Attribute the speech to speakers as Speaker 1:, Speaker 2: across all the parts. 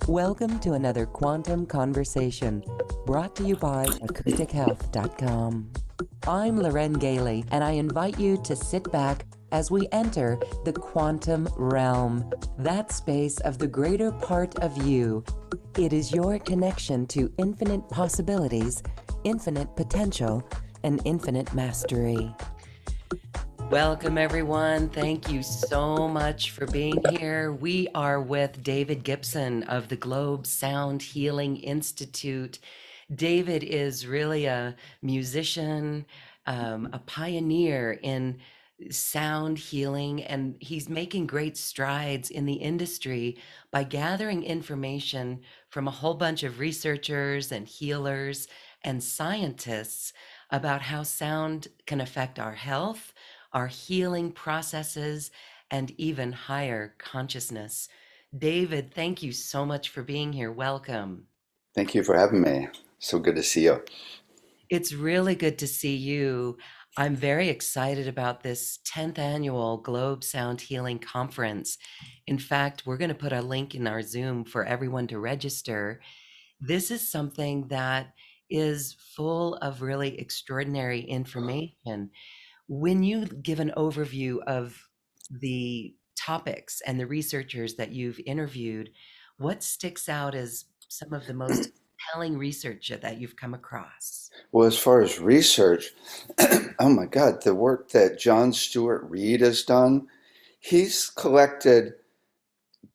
Speaker 1: Welcome to another Quantum Conversation, brought to you by AcousticHealth.com. I'm Loren Gailey, and I invite you to sit back as we enter the quantum realm, that space of the greater part of you. It is your connection to infinite possibilities, infinite potential, and infinite mastery. Welcome, everyone. Thank you so much for being here. We are with David Gibson of the Globe Sound Healing Institute. David is really a musician, a pioneer in sound healing, and he's making great strides in the industry by gathering information from a whole bunch of researchers and healers and scientists about how sound can affect our health, our healing processes, and even higher consciousness. David, thank you so much for being here. Welcome.
Speaker 2: Thank you for having me. So good to see you.
Speaker 1: It's really good to see you. I'm very excited about this 10th annual Globe Sound Healing Conference. In fact, we're going to put a link in our Zoom for everyone to register. This is something that is full of really extraordinary information. When you give an overview of the topics and the researchers that you've interviewed, what sticks out as some of the most compelling research that you've come across?
Speaker 2: Well, as far as research, oh my God, the work that John Stewart Reed has done, he's collected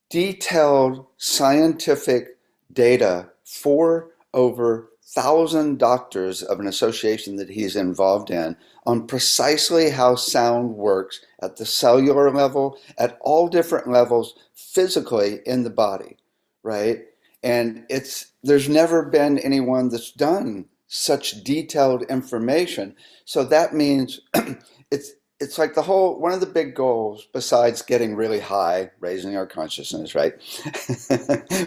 Speaker 2: detailed scientific data for over 1,000 doctors of an association that he's involved in on precisely how sound works at the cellular level, at all different levels physically in the body, right? And there's never been anyone that's done such detailed information. So that means it's like one of the big goals, besides getting really high, raising our consciousness, right?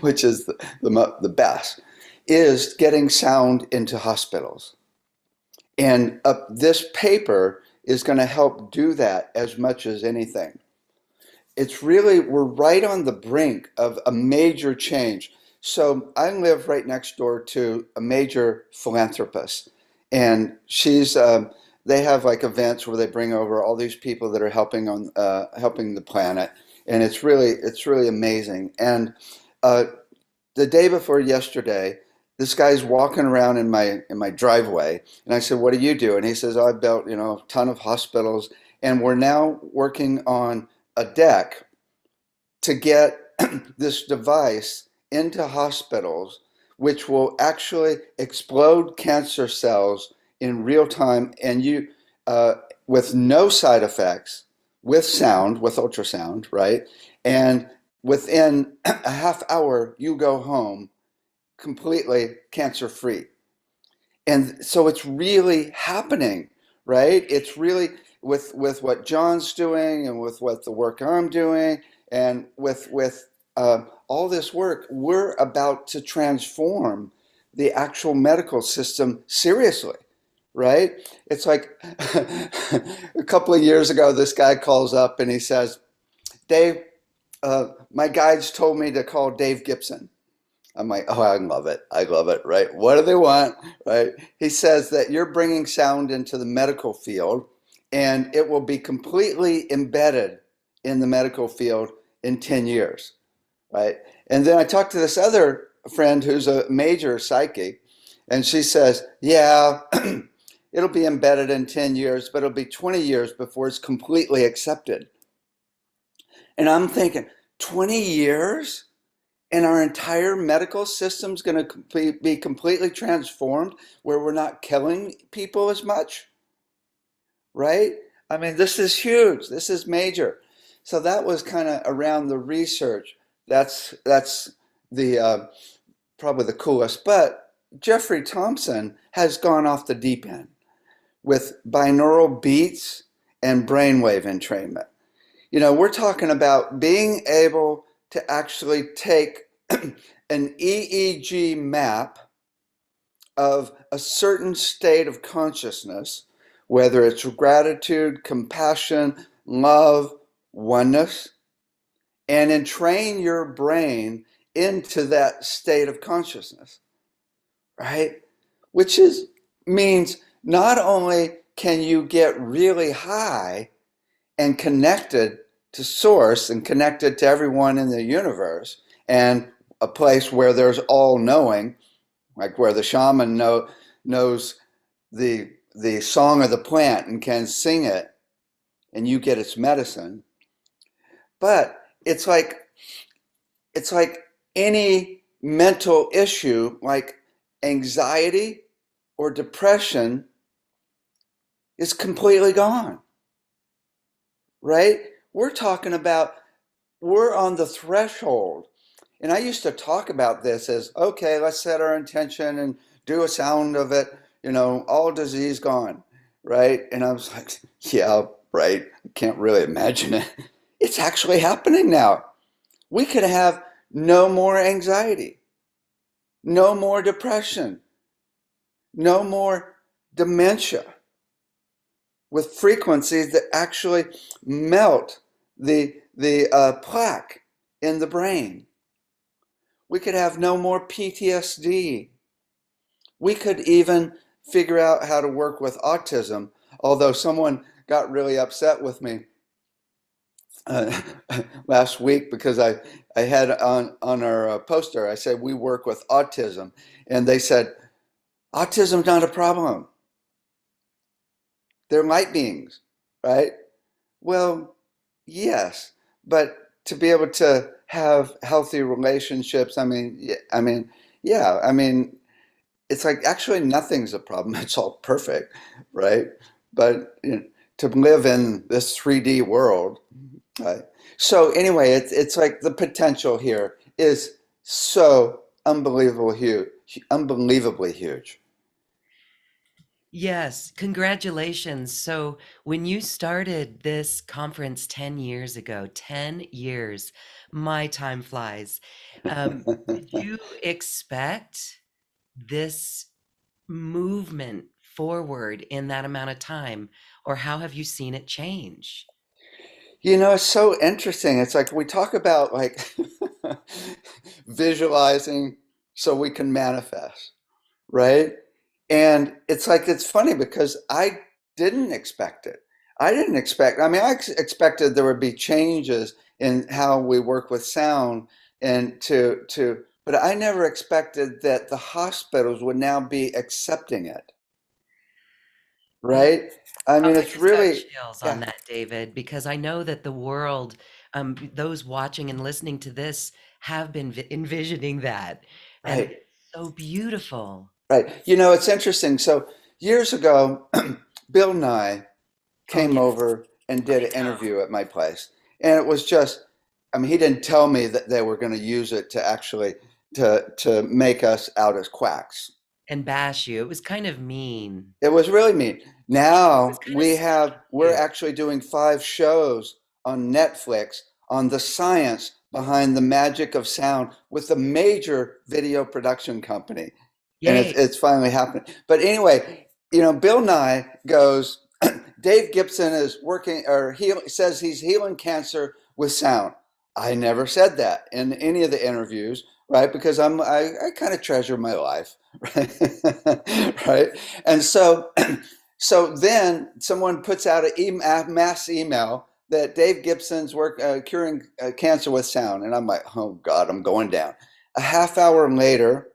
Speaker 2: Which is the best, is getting sound into hospitals. And this paper is going to help do that as much as anything. We're right on the brink of a major change. So I live right next door to a major philanthropist, and they have like events where they bring over all these people that are helping the planet, and it's really amazing. And the day before yesterday, this guy's walking around in my driveway, and I said, "What do you do?" And he says, "I built a ton of hospitals, and we're now working on a deck to get this device into hospitals, which will actually explode cancer cells in real time, and with no side effects, with sound, with ultrasound, right? And within a half hour, you go home completely cancer-free." And so it's really happening, right? It's really with what John's doing, and with what the work I'm doing, and with all this work, we're about to transform the actual medical system seriously, right? It's like a couple of years ago, this guy calls up and he says, "Dave, my guides told me to call Dave Gibson." I'm like, "Oh, I love it. I love it," right? What do they want, right? He says that you're bringing sound into the medical field, and it will be completely embedded in the medical field in 10 years. Right? And then I talked to this other friend who's a major psychic, and she says, "Yeah, it'll be embedded in 10 years, but it'll be 20 years before it's completely accepted." And I'm thinking, 20 years? And our entire medical system's going to be completely transformed, where we're not killing people as much, right? I mean, this is huge. This is major. So that was kind of around the research. That's the probably the coolest. But Jeffrey Thompson has gone off the deep end with binaural beats and brainwave entrainment. We're talking about being able to actually take an EEG map of a certain state of consciousness, whether it's gratitude, compassion, love, oneness, and entrain your brain into that state of consciousness, right? Which means not only can you get really high and connected to source and connected to everyone in the universe and a place where there's all knowing, like where the shaman knows the song of the plant and can sing it and you get its medicine. But it's like any mental issue, like anxiety or depression, is completely gone, right? We're talking about, we're on the threshold. And I used to talk about this as, okay, let's set our intention and do a sound of it, all disease gone, right? And I was like, yeah, right. I can't really imagine it. It's actually happening now. We could have no more anxiety, no more depression, no more dementia, with frequencies that actually melt the plaque in the brain. We could have no more PTSD. We could even figure out how to work with autism, although someone got really upset with me uh, last week because I had on our poster, I said, we work with autism. And they said, autism's not a problem. They're light beings, right? Well, yes, but to be able to have healthy relationships, it's like actually nothing's a problem. It's all perfect, right? But to live in this 3D world, right? So anyway, it's like the potential here is so unbelievably huge.
Speaker 1: Yes, congratulations. So, when you started this conference 10 years ago, 10 years, my time flies. Did you expect this movement forward in that amount of time, or how have you seen it change?
Speaker 2: It's so interesting. It's like we talk about like visualizing so we can manifest, right? And it's like it's funny because I didn't expect it. I expected there would be changes in how we work with sound and but I never expected that the hospitals would now be accepting it,
Speaker 1: Oh,
Speaker 2: right? I mean,
Speaker 1: I
Speaker 2: it's
Speaker 1: just got
Speaker 2: really,
Speaker 1: chills on
Speaker 2: yeah,
Speaker 1: that, David, because I know that the world, those watching and listening to this have been envisioning that. And
Speaker 2: right.
Speaker 1: it's so beautiful.
Speaker 2: Right. It's interesting. So years ago, Bill Nye
Speaker 1: Oh,
Speaker 2: came
Speaker 1: yes.
Speaker 2: over and did
Speaker 1: I
Speaker 2: an
Speaker 1: know.
Speaker 2: interview at my place. And it was just, he didn't tell me that they were going to use it to actually to make us out as quacks.
Speaker 1: And bash you. It was kind of mean.
Speaker 2: It was really mean.
Speaker 1: It was
Speaker 2: Now
Speaker 1: kind of sneaky
Speaker 2: we're
Speaker 1: too.
Speaker 2: actually doing 5 shows on Netflix on the science behind the magic of sound with a major video production company. And it's
Speaker 1: Yay.
Speaker 2: it's finally happening. But anyway, Bill Nye goes, Dave Gibson is working or says he's healing cancer with sound. I never said that in any of the interviews, right? Because I kind of treasure my life, right? Right. And so so then someone puts out a mass email that Dave Gibson's curing cancer with sound, and I'm like, oh God, I'm going down. A half hour later,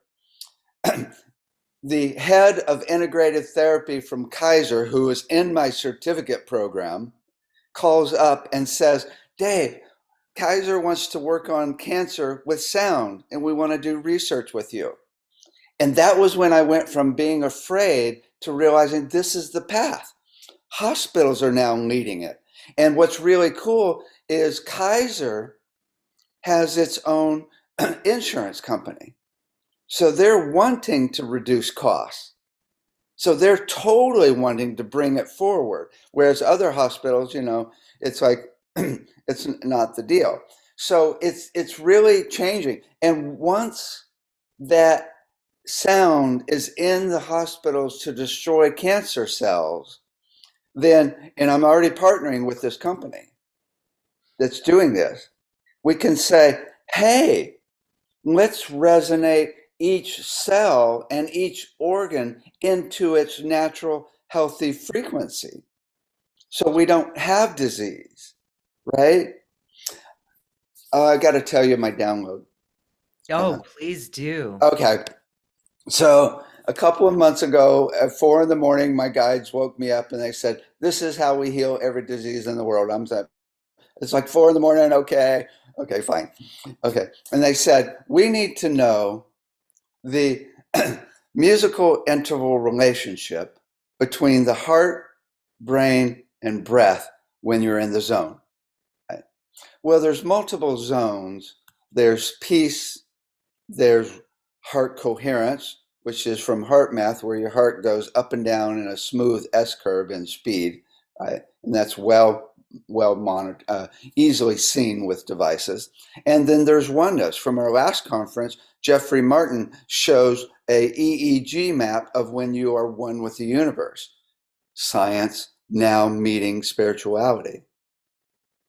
Speaker 2: the head of integrated therapy from Kaiser, who is in my certificate program, calls up and says, Dave, Kaiser wants to work on cancer with sound, and we want to do research with you. And that was when I went from being afraid to realizing this is the path. Hospitals are now leading it. And what's really cool is Kaiser has its own insurance company. So they're wanting to reduce costs. So they're totally wanting to bring it forward. Whereas other hospitals, it's like it's not the deal. So it's really changing. And once that sound is in the hospitals to destroy cancer cells, then, and I'm already partnering with this company that's doing this, we can say, hey, let's resonate each cell and each organ into its natural healthy frequency so we don't have disease, right? I got to tell you my download.
Speaker 3: Oh, please do.
Speaker 2: Okay. So a couple of months ago at 4 a.m, my guides woke me up and they said, this is how we heal every disease in the world. I'm like, it's like 4 a.m. Okay. Okay, fine. Okay. And they said, we need to know the musical interval relationship between the heart, brain, and breath when you're in the zone. Right? Well, there's multiple zones. There's peace, there's heart coherence, which is from heart math, where your heart goes up and down in a smooth S curve in speed, right? And that's well monitored, easily seen with devices. And then there's oneness. From our last conference, Jeffrey Martin shows a EEG map of when you are one with the universe. Science now meeting spirituality.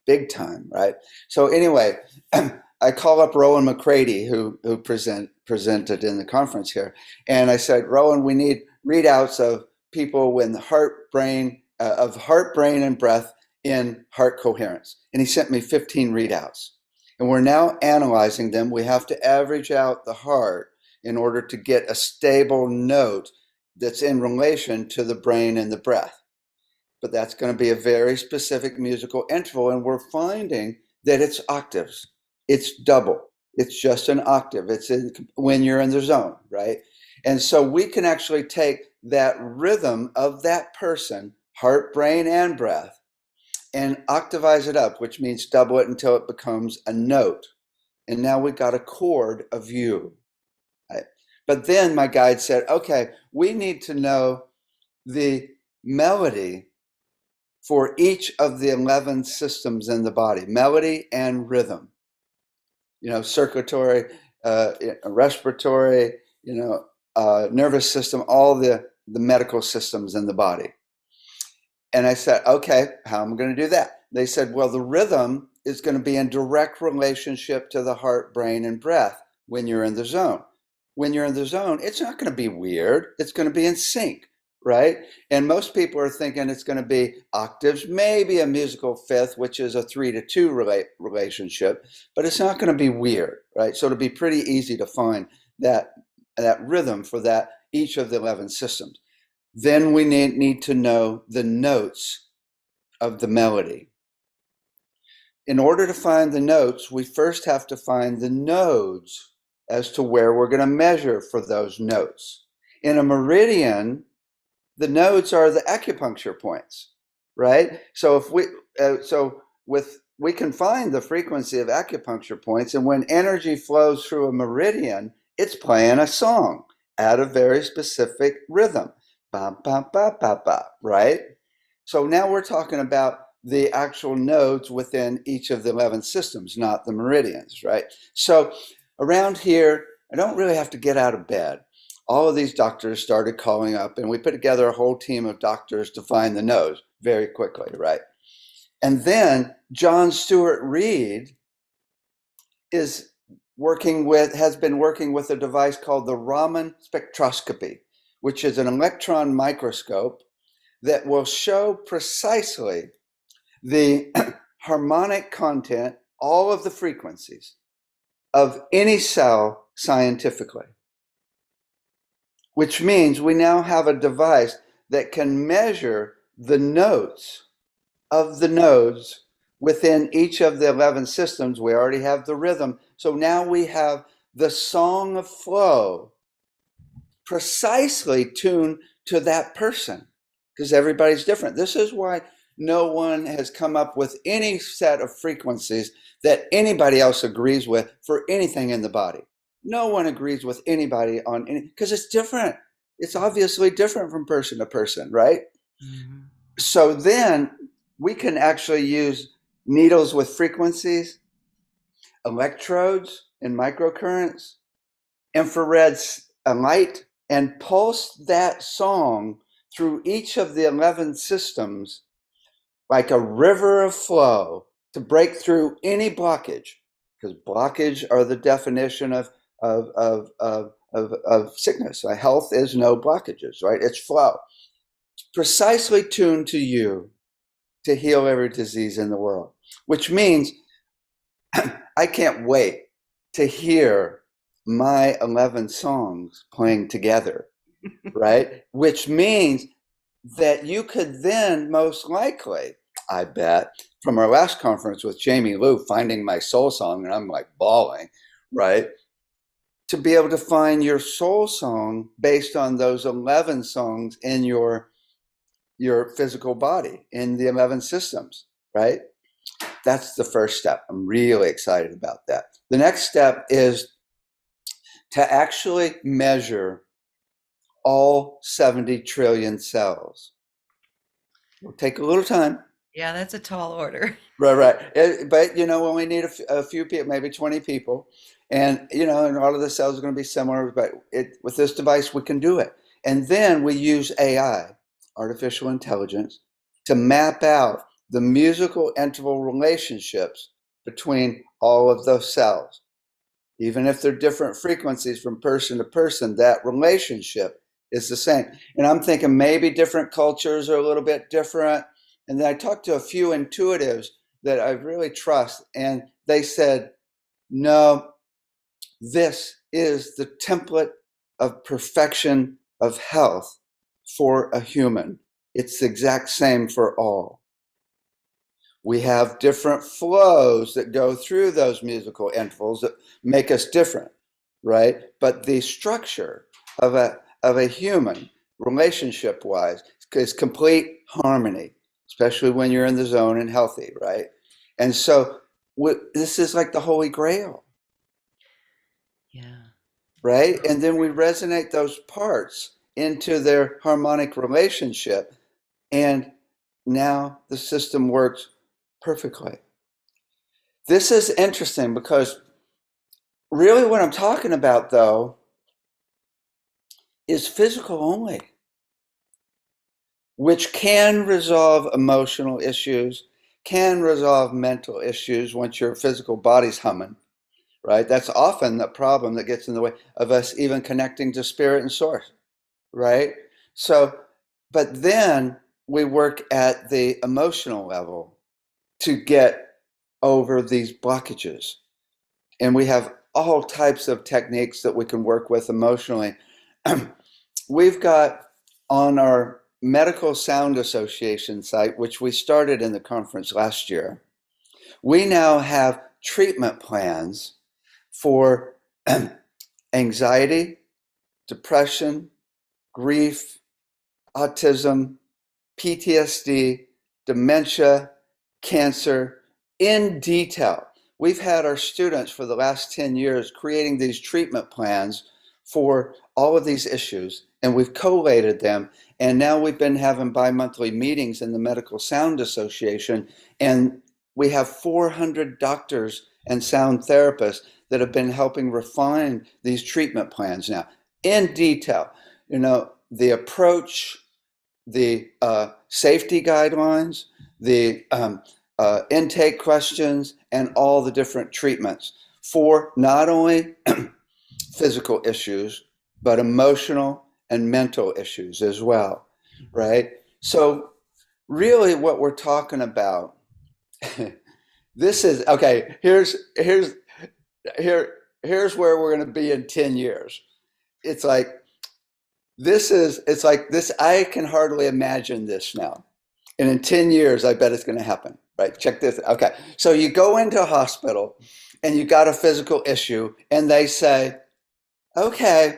Speaker 2: Big time, right? So anyway, I call up Rowan McCready, who presented in the conference here, and I said, Rowan, we need readouts of people when the heart, brain, and breath in heart coherence. And he sent me 15 readouts. And we're now analyzing them. We have to average out the heart in order to get a stable note that's in relation to the brain and the breath. But that's going to be a very specific musical interval. And we're finding that it's octaves. It's double. It's just an octave. It's when you're in the zone, right? And so we can actually take that rhythm of that person, heart, brain, and breath, and octavize it up, which means double it until it becomes a note. And now we've got a chord of you. Right? But then my guide said, okay, we need to know the melody for each of the 11 systems in the body, melody and rhythm. Circulatory, respiratory, nervous system, all the medical systems in the body. And I said, okay, how am I going to do that? They said, well, the rhythm is going to be in direct relationship to the heart, brain, and breath when you're in the zone. When you're in the zone, it's not going to be weird. It's going to be in sync, right? And most people are thinking it's going to be octaves, maybe a musical fifth, which is a 3-2 relationship, but it's not going to be weird, right? So it'll be pretty easy to find that rhythm for each of the 11 systems. Then we need to know the notes of the melody. In order to find the notes, we first have to find the nodes as to where we're going to measure for those notes. In a meridian, the nodes are the acupuncture points, right? So if we can find the frequency of acupuncture points, and when energy flows through a meridian, it's playing a song at a very specific rhythm. Ba, ba, ba, ba, ba, right? So now we're talking about the actual nodes within each of the 11 systems, not the meridians, right? So around here, I don't really have to get out of bed. All of these doctors started calling up, and we put together a whole team of doctors to find the nodes very quickly, right? And then John Stewart Reed has been working with a device called the Raman Spectroscopy, which is an electron microscope that will show precisely the harmonic content, all of the frequencies of any cell scientifically. Which means we now have a device that can measure the notes of the nodes within each of the 11 systems. We already have the rhythm. So now we have the song of flow precisely tuned to that person, because everybody's different. This is why no one has come up with any set of frequencies that anybody else agrees with for anything in the body. No one agrees with anybody on any, because it's different. It's obviously different from person to person, right? Mm-hmm. So then we can actually use needles with frequencies, electrodes and microcurrents, infrared light, and pulse that song through each of the 11 systems like a river of flow to break through any blockage, because blockage are the definition of sickness. Health is no blockages, right? It's flow. Precisely tuned to you to heal every disease in the world, which means I can't wait to hear my 11 songs playing together, right? Which means that you could then most likely, I bet, from our last conference with Jamie Lou, finding my soul song, and I'm like bawling, right? To be able to find your soul song based on those 11 songs in your physical body, in the 11 systems, right? That's the first step. I'm really excited about that. The next step is to actually measure all 70 trillion cells. It'll take a little time.
Speaker 3: Yeah, that's a tall order.
Speaker 2: Right. But, we only need a few people, maybe 20 people. And, and all of the cells are going to be similar. But with this device, we can do it. And then we use AI, artificial intelligence, to map out the musical interval relationships between all of those cells. Even if they're different frequencies from person to person, that relationship is the same. And I'm thinking maybe different cultures are a little bit different. And then I talked to a few intuitives that I really trust, and they said, no, this is the template of perfection of health for a human. It's the exact same for all. We have different flows that go through those musical intervals that make us different, right? But the structure of a human, relationship-wise, is complete harmony, especially when you're in the zone and healthy, right? And so this is like the Holy Grail.
Speaker 3: Yeah.
Speaker 2: Right? And then we resonate those parts into their harmonic relationship, and now the system works perfectly. This is interesting because really what I'm talking about, though, is physical only, which can resolve emotional issues, can resolve mental issues once your physical body's humming, right? That's often the problem that gets in the way of us even connecting to spirit and source, right? So, but then we work at the emotional level to get over these blockages. And we have all types of techniques that we can work with emotionally. We've got on our Medical Sound Association site, which we started in the conference last year, we now have treatment plans for anxiety, depression, grief, autism, PTSD, dementia, cancer, in detail. We've had our students for the last 10 years creating these treatment plans for all of these issues, and we've collated them. And now we've been having bi-monthly meetings in the Medical Sound Association, and we have 400 doctors and sound therapists that have been helping refine these treatment plans now in detail. The approach, the safety guidelines, the intake questions, and all the different treatments for not only physical issues, but emotional and mental issues as well, right? So really what we're talking about, this is, okay, here's where we're going to be in 10 years. It's like this, I can hardly imagine this now. And in 10 years, I bet it's going to happen, right? Check this. Okay. So you go into a hospital and you got a physical issue, and they say, okay,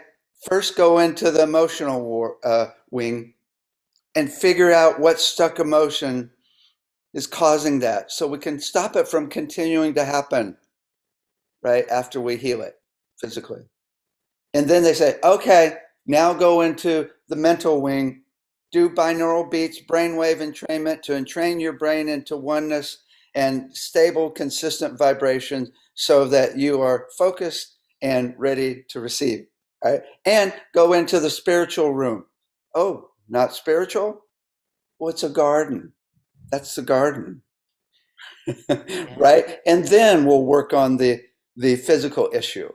Speaker 2: first go into the emotional wing and figure out what stuck emotion is causing that, so we can stop it from continuing to happen, right, after we heal it physically. And then they say, okay, now go into the mental wing, do binaural beats, brainwave entrainment to entrain your brain into oneness and stable, consistent vibrations so that you are focused and ready to receive, right? And go into the spiritual room. Oh, not spiritual? Well, it's a garden. That's the garden.
Speaker 3: Yeah.
Speaker 2: Right? And then we'll work on the physical issue.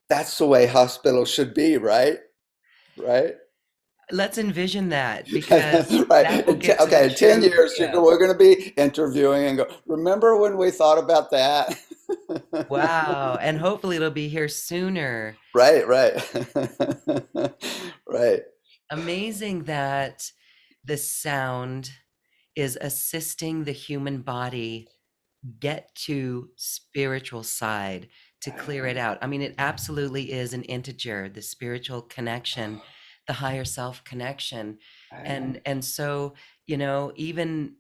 Speaker 2: That's the way hospitals should be, right? Right?
Speaker 3: Let's envision that because that
Speaker 2: Right.
Speaker 3: will get to the
Speaker 2: Okay, in 10
Speaker 3: truth.
Speaker 2: years,
Speaker 3: Yeah.
Speaker 2: we're going to be interviewing and go, remember when we thought about that?
Speaker 3: Wow. And hopefully it'll be here sooner.
Speaker 2: Right, right. Right.
Speaker 3: Amazing that the sound is assisting the human body get to spiritual side to clear it out. I mean, it absolutely is an integer, the spiritual connection, the higher self connection. And so, even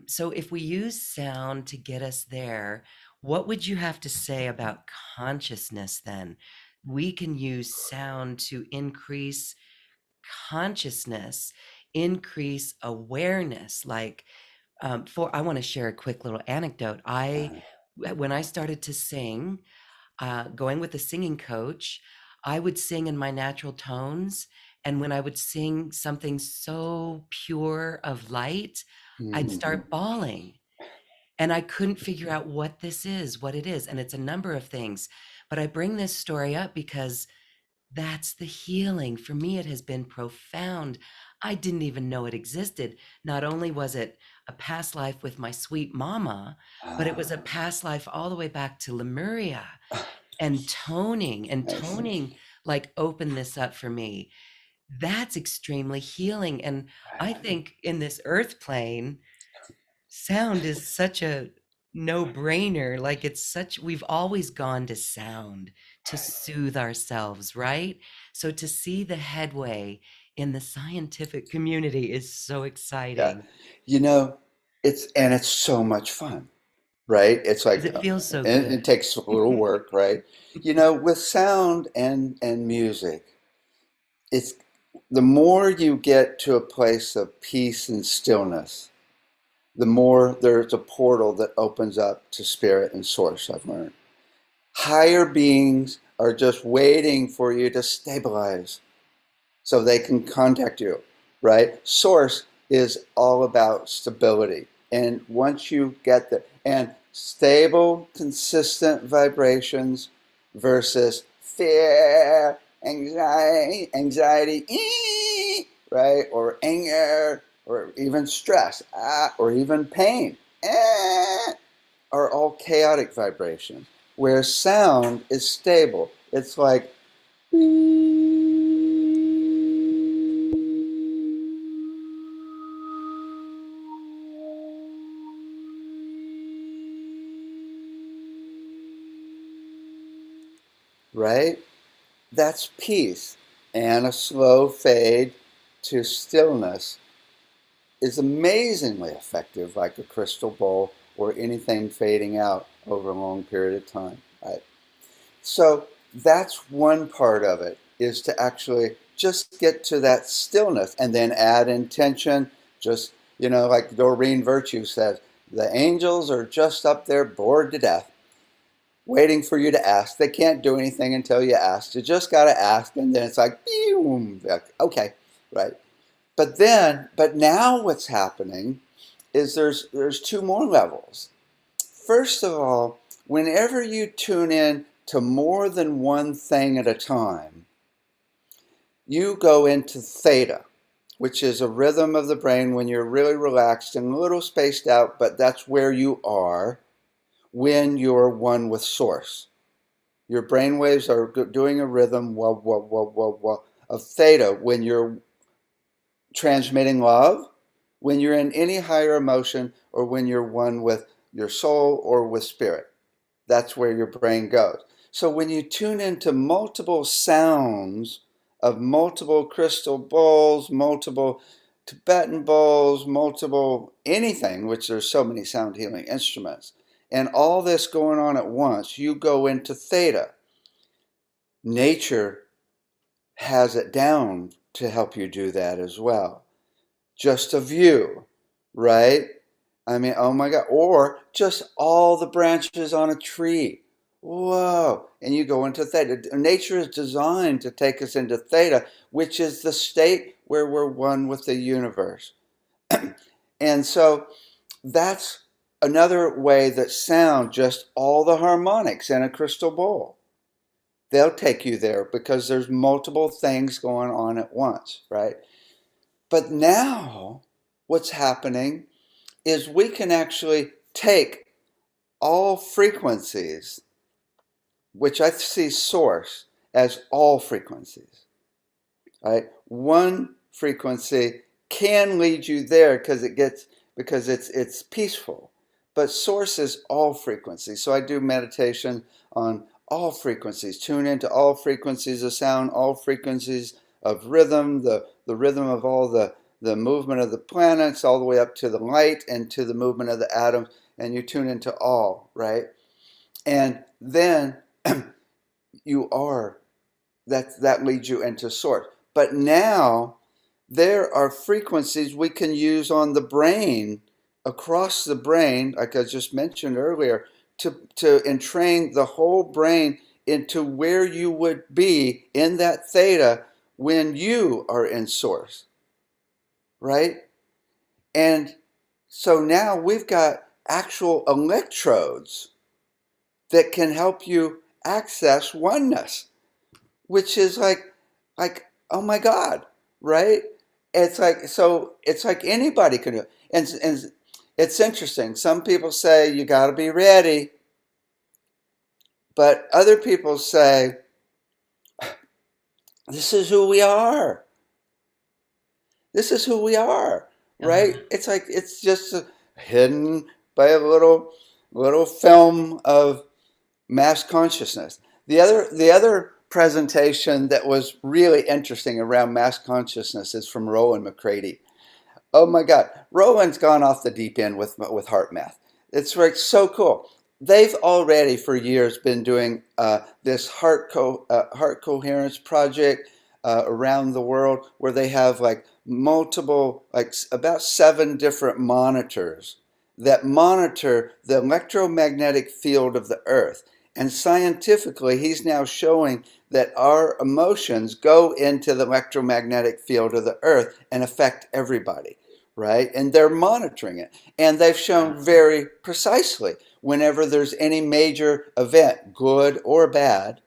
Speaker 3: so if we use sound to get us there, what would you have to say about consciousness then? We can use sound to increase consciousness, increase awareness. Like, I want to share a quick little anecdote. When I started to sing, going with a singing coach, I would sing in my natural tones. And when I would sing something so pure of light, I'd start bawling. And I couldn't figure out what this is, what it is. And it's a number of things. But I bring this story up because that's the healing. For me, it has been profound. I didn't even know it existed. Not only was it a past life with my sweet mama, but it was a past life all the way back to Lemuria. And toning like opened this up for me. That's extremely healing. And I think in this earth plane, sound is such a no-brainer. Like we've always gone to sound to soothe ourselves, right? So to see the headway in the scientific community is so
Speaker 2: Yeah.
Speaker 3: exciting
Speaker 2: You know, it's so much fun, right? It's
Speaker 3: because
Speaker 2: like,
Speaker 3: it feels so
Speaker 2: and it
Speaker 3: good.
Speaker 2: takes a little work, right? With sound and music, it's the more you get to a place of peace and stillness, the more there's a portal that opens up to spirit and source, I've learned. Higher beings are just waiting for you to stabilize so they can contact you, right? Source is all about stability. And once you get there, and stable, consistent vibrations versus fear, anxiety, right? Or anger, or even stress, or even pain, are all chaotic vibrations. Where sound is stable. It's like, right? That's peace. And a slow fade to stillness is amazingly effective, like a crystal bowl or anything fading out over a long period of time. Right? So that's one part of it, is to actually just get to that stillness and then add intention. Just, like Doreen Virtue says, the angels are just up there bored to death, waiting for you to ask. They can't do anything until you ask. You just got to ask, and then it's like, boom, okay, right. But now what's happening is there's two more levels. First of all, whenever you tune in to more than one thing at a time, you go into theta, which is a rhythm of the brain when you're really relaxed and a little spaced out, but that's where you are when you're one with source. Your brain waves are doing a rhythm of theta when you're transmitting love, when you're in any higher emotion, or when you're one with your soul or with spirit. That's where your brain goes. So when you tune into multiple sounds of multiple crystal bowls, multiple Tibetan bowls, multiple anything, which there's so many sound healing instruments, and all this going on at once, you go into theta. Nature has it down to help you do that as well. Just a view, right? I mean, oh my God. Or just all the branches on a tree. Whoa. And you go into theta. Nature is designed to take us into theta, which is the state where we're one with the universe. And so that's another way that sound, just all the harmonics in a crystal bowl, they'll take you there because there's multiple things going on at once, right? But now what's happening is we can actually take all frequencies, which I see source as all frequencies, right? One frequency can lead you there because it's peaceful, but source is all frequencies. So I do meditation on all frequencies, tune into all frequencies of sound, all frequencies of rhythm, the rhythm of all the movement of the planets, all the way up to the light and to the movement of the atoms, and you tune into all, right? And then that leads you into source. But now there are frequencies we can use on the brain, across the brain, like I just mentioned earlier, to entrain the whole brain into where you would be in that theta when you are in source, right? And so now we've got actual electrodes that can help you access oneness, which is like oh my God, right? It's like anybody can do it. And it's interesting. Some people say you got to be ready, but other people say this is who we are. This is who we are, right? It's like it's just hidden by a little film of mass consciousness. The other presentation that was really interesting around mass consciousness is from Rowan McCready. Oh my God, Rowan's gone off the deep end with heart math. It's like so cool. They've already for years been doing this heart coherence project around the world, where they have like multiple, like about 7 different monitors that monitor the electromagnetic field of the earth. And scientifically, he's now showing that our emotions go into the electromagnetic field of the earth and affect everybody, right? And they're monitoring it. And they've shown very precisely whenever there's any major event, good or bad,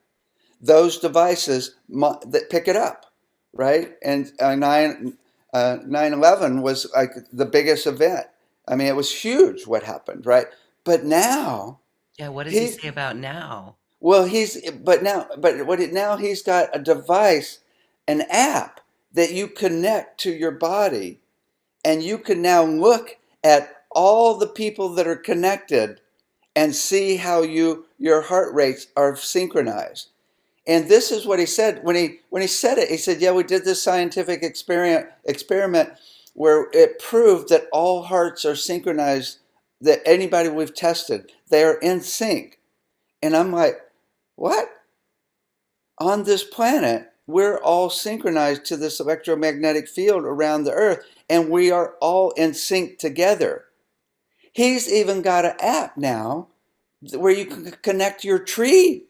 Speaker 2: those devices that pick it up, right? And 9/11 was like the biggest event. I mean, it was huge what happened, right? But now,
Speaker 3: Yeah, what does he say about now?
Speaker 2: well, now he's got a device, an app that you connect to your body, and you can now look at all the people that are connected and see how your heart rates are synchronized. And this is what he said when he said it. He said, "Yeah, we did this scientific experiment where it proved that all hearts are synchronized. That anybody we've tested, they are in sync." And I'm like, "What? On this planet, we're all synchronized to this electromagnetic field around the Earth, and we are all in sync together." He's even got an app now where you can connect your tree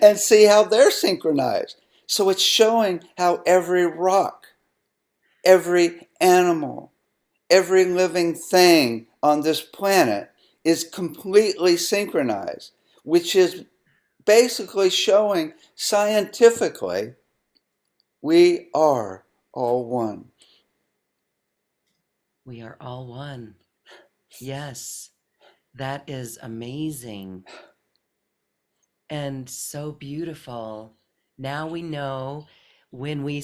Speaker 2: and see how they're synchronized. So it's showing how every rock, every animal, every living thing on this planet is completely synchronized, which is basically showing scientifically we are all one.
Speaker 3: We are all one. Yes, that is amazing and so beautiful. Now we know when we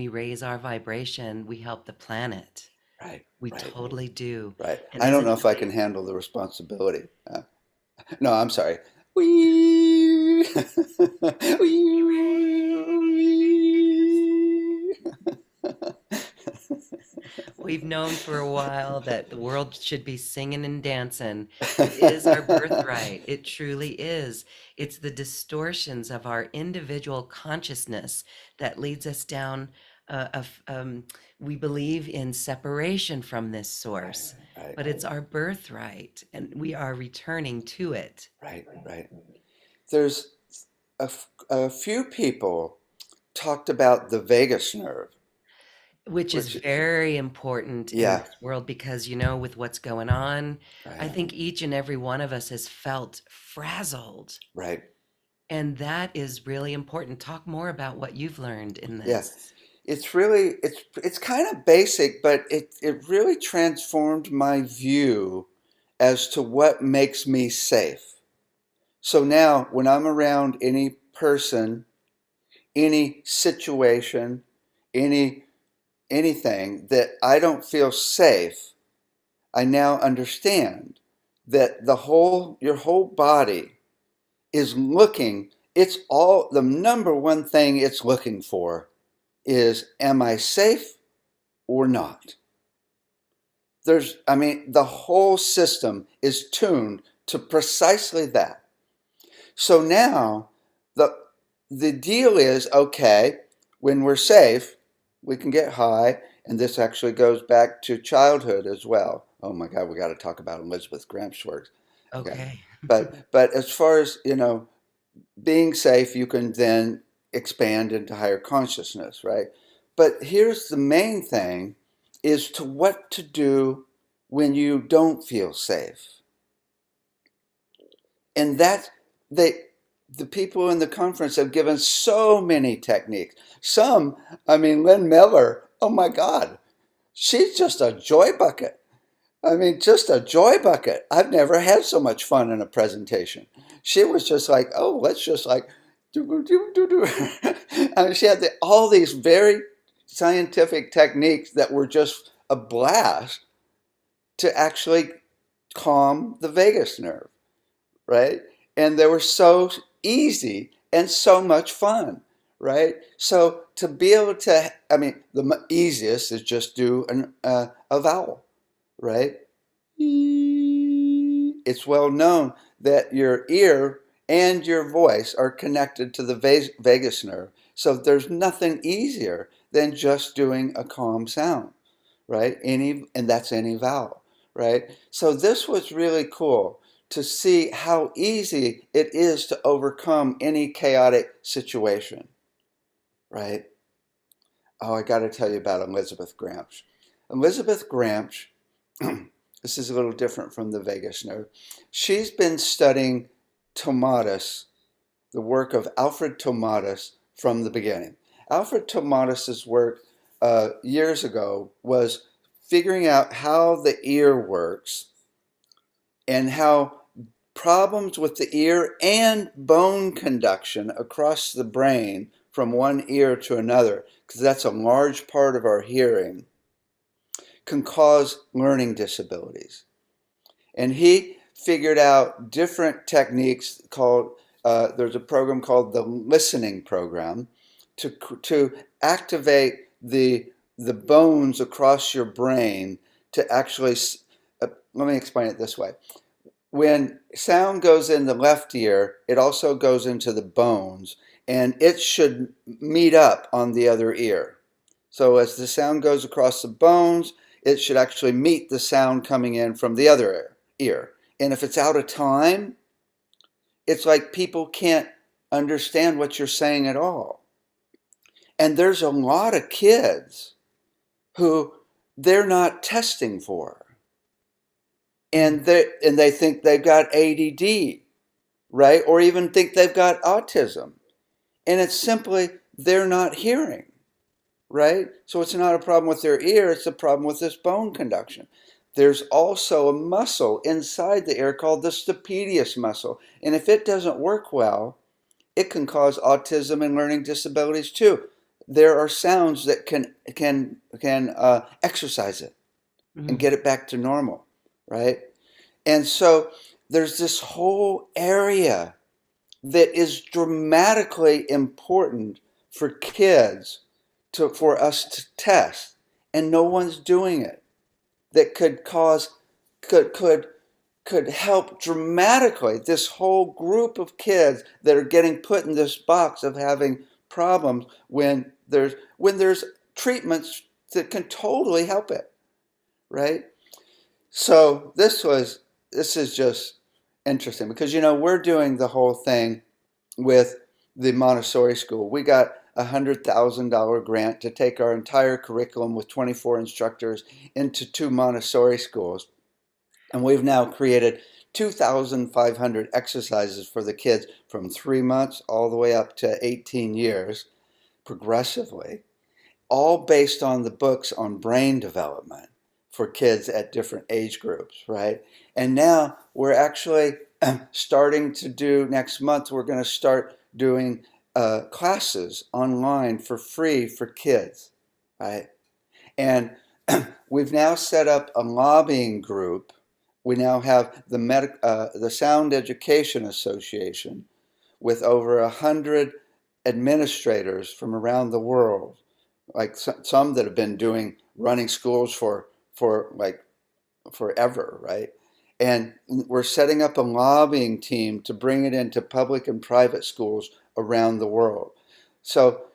Speaker 3: raise our vibration, we help the planet.
Speaker 2: Right.
Speaker 3: We
Speaker 2: right,
Speaker 3: totally do.
Speaker 2: Right.
Speaker 3: And
Speaker 2: I don't know
Speaker 3: isn't
Speaker 2: if I can handle the responsibility. No, I'm sorry. Wee. Wee, wee.
Speaker 3: we've known for a while that the world should be singing and dancing. It is our birthright. It truly is. It's the distortions of our individual consciousness that leads us down. We believe in separation from this source,
Speaker 2: Right.
Speaker 3: but it's our birthright, and we are returning to it.
Speaker 2: Right. There's a few people talked about the vagus nerve,
Speaker 3: Which is
Speaker 2: which,
Speaker 3: very important in
Speaker 2: yeah,
Speaker 3: this world because, with what's going on, I
Speaker 2: right,
Speaker 3: think each and every one of us has felt frazzled.
Speaker 2: right.
Speaker 3: And that is really important. Talk more about what you've learned in
Speaker 2: Yeah.
Speaker 3: this.
Speaker 2: It's kind of basic, but it really transformed my view as to what makes me safe. So now when I'm around any person, any situation, anything that I don't feel safe, I now understand that your whole body is looking, it's all the number one thing it's looking for is, am I safe or not? The whole system is tuned to precisely that. So now the the deal is, okay, when we're safe, we can get high, and this actually goes back to childhood as well. Oh my God, we got to talk about Elizabeth Gramp's work. Okay,
Speaker 3: Okay.
Speaker 2: but as far as being safe, you can then expand into higher consciousness, right? But here's the main thing: is to what to do when you don't feel safe. And that they the people in the conference have given so many techniques. Some, Lynn Miller, oh my God, she's just a joy bucket. Just a joy bucket. I've never had so much fun in a presentation. She was just like, oh, let's just like do do do do. She had all these very scientific techniques that were just a blast to actually calm the vagus nerve, right? And they were so easy and so much fun, right? So to be able to, the easiest is just do a vowel, right? It's well known that your ear and your voice are connected to the vagus nerve. So there's nothing easier than just doing a calm sound, right? And that's any vowel, right? So this was really cool to see how easy it is to overcome any chaotic situation, right? Oh, I got to tell you about Elizabeth Gramsch. Elizabeth Gramsch, this is a little different from the vagus nerve. She's been studying Tomatis, the work of Alfred Tomatis, from the beginning. Alfred Tomatis's work years ago was figuring out how the ear works and how problems with the ear and bone conduction across the brain from one ear to another, because that's a large part of our hearing, can cause learning disabilities. And he figured out different techniques called, there's a program called the listening program to activate the bones across your brain to actually, let me explain it this way. When sound goes in the left ear, it also goes into the bones, and it should meet up on the other ear. So as the sound goes across the bones, it should actually meet the sound coming in from the other ear. And if it's out of time, it's like people can't understand what you're saying at all. And there's a lot of kids who they're not testing for. And they think they've got ADD, right? Or even think they've got autism. And it's simply they're not hearing, right? So it's not a problem with their ear, it's a problem with this bone conduction. There's also a muscle inside the ear called the stapedius muscle. And if it doesn't work well, it can cause autism and learning disabilities too. There are sounds that can exercise it and get it back to normal, right? And so there's this whole area that is dramatically important for kids for us to test, and no one's doing it. That could help dramatically this whole group of kids that are getting put in this box of having problems when there's treatments that can totally help it, right? So this is just interesting because we're doing the whole thing with the Montessori school. We got a $100,000 grant to take our entire curriculum with 24 instructors into 2 Montessori schools. And we've now created 2,500 exercises for the kids from 3 months all the way up to 18 years, progressively, all based on the books on brain development for kids at different age groups, right? And now we're actually starting to do, next month, we're going to start doing classes online for free for kids, right? And we've now set up a lobbying group. We now have the Sound Education Association with over 100 administrators from around the world, like some that have been running schools for like forever, right? And we're setting up a lobbying team to bring it into public and private schools around the world. So,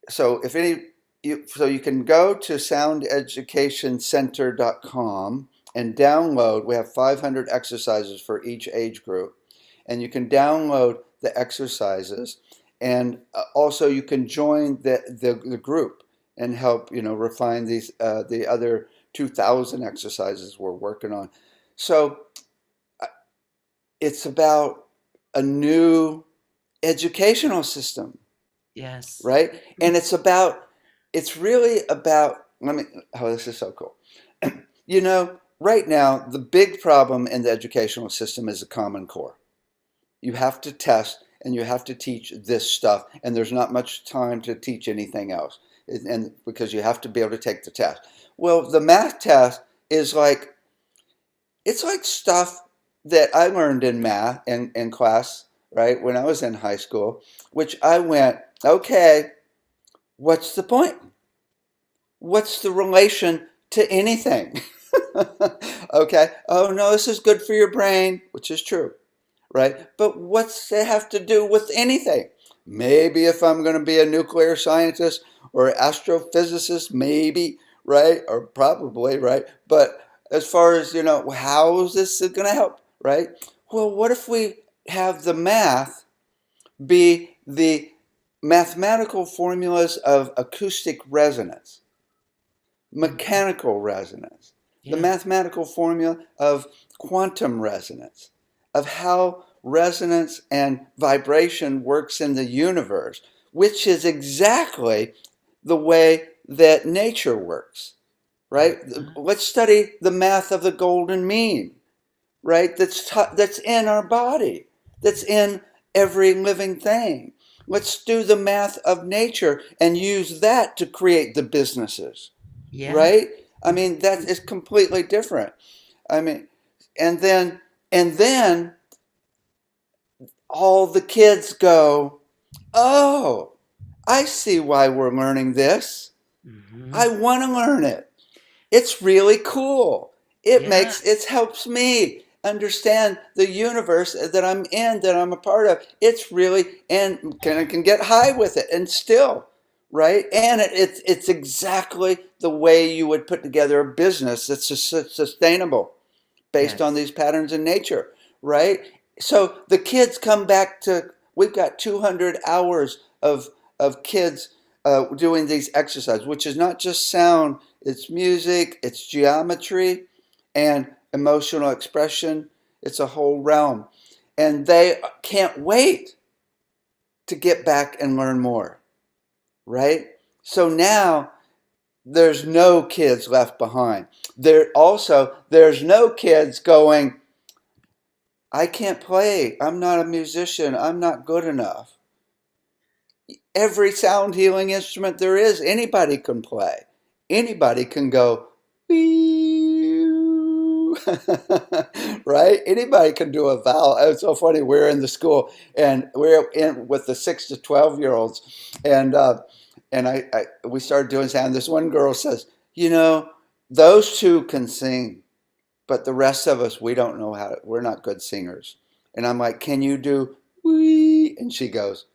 Speaker 2: so you can go to soundeducationcenter.com and download. We have 500 exercises for each age group, and you can download the exercises, and also you can join the group and help refine these the other 2,000 exercises we're working on. So it's about a new educational system.
Speaker 3: Yes.
Speaker 2: Right? And it's really about, this is so cool. Right now, the big problem in the educational system is the Common Core. You have to test and you have to teach this stuff, and there's not much time to teach anything else, and because you have to be able to take the test. Well, the math test is it's like stuff that I learned in math in class, right, when I was in high school, which I went, okay, what's the point? What's the relation to anything? Okay, oh no, this is good for your brain, which is true, right? But what's it have to do with anything? Maybe if I'm going to be a nuclear scientist or astrophysicist, maybe, right? Or probably, right? But as far as, how is this going to help, right? Well, what if we have the math be the mathematical formulas of acoustic resonance, mechanical resonance, the mathematical formula of quantum resonance, of how resonance and vibration works in the universe, which is exactly the way that nature works, right? Let's study the math of the golden mean, right? That's in our body, that's in every living thing. Let's do the math of nature and use that to create the businesses, right? I mean, that is completely different. I mean, and then all the kids go, oh, I see why we're learning this. I want to learn it. It's really cool. It helps me understand the universe that I'm in, that I'm a part of. It's really, and I can get high with it and still, right? And it's exactly the way you would put together a business that's sustainable based on these patterns in nature, right? So the kids come back to, we've got 200 hours of kids doing these exercises, which is not just sound, it's music, it's geometry, and emotional expression. It's a whole realm. And they can't wait to get back and learn more, right? So now there's no kids left behind. There's no kids going, I can't play. I'm not a musician. I'm not good enough. Every sound healing instrument there is, anybody can play. Anybody can go, right? Anybody can do a vowel. It's so funny. We're in the school and we're in with the 6 to 12-year-olds, and we started doing sound. This one girl says, those two can sing, but the rest of us, we don't know how. We're not good singers. And I'm like, can you do wee? And she goes,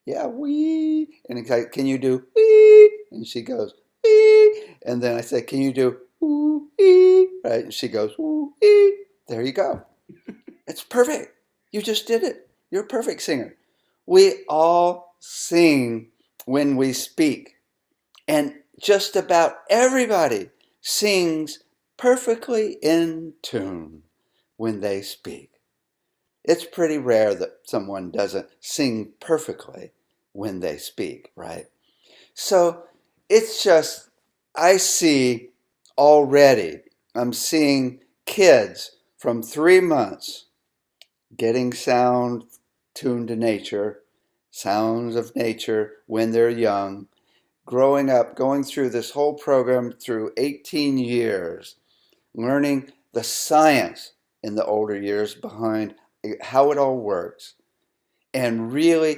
Speaker 2: yeah, wee. And it's like, can you do wee? And she goes, wee. And then I said, can you do woo, wee? Right? And she goes, woo, wee. There you go. It's perfect. You just did it. You're a perfect singer. We all sing when we speak. And just about everybody sings perfectly in tune when they speak. It's pretty rare that someone doesn't sing perfectly when they speak, right? So it's just, I see already, I'm seeing kids from 3 months getting sound tuned to nature, sounds of nature when they're young, growing up, going through this whole program through 18 years, learning the science in the older years behind how it all works, and really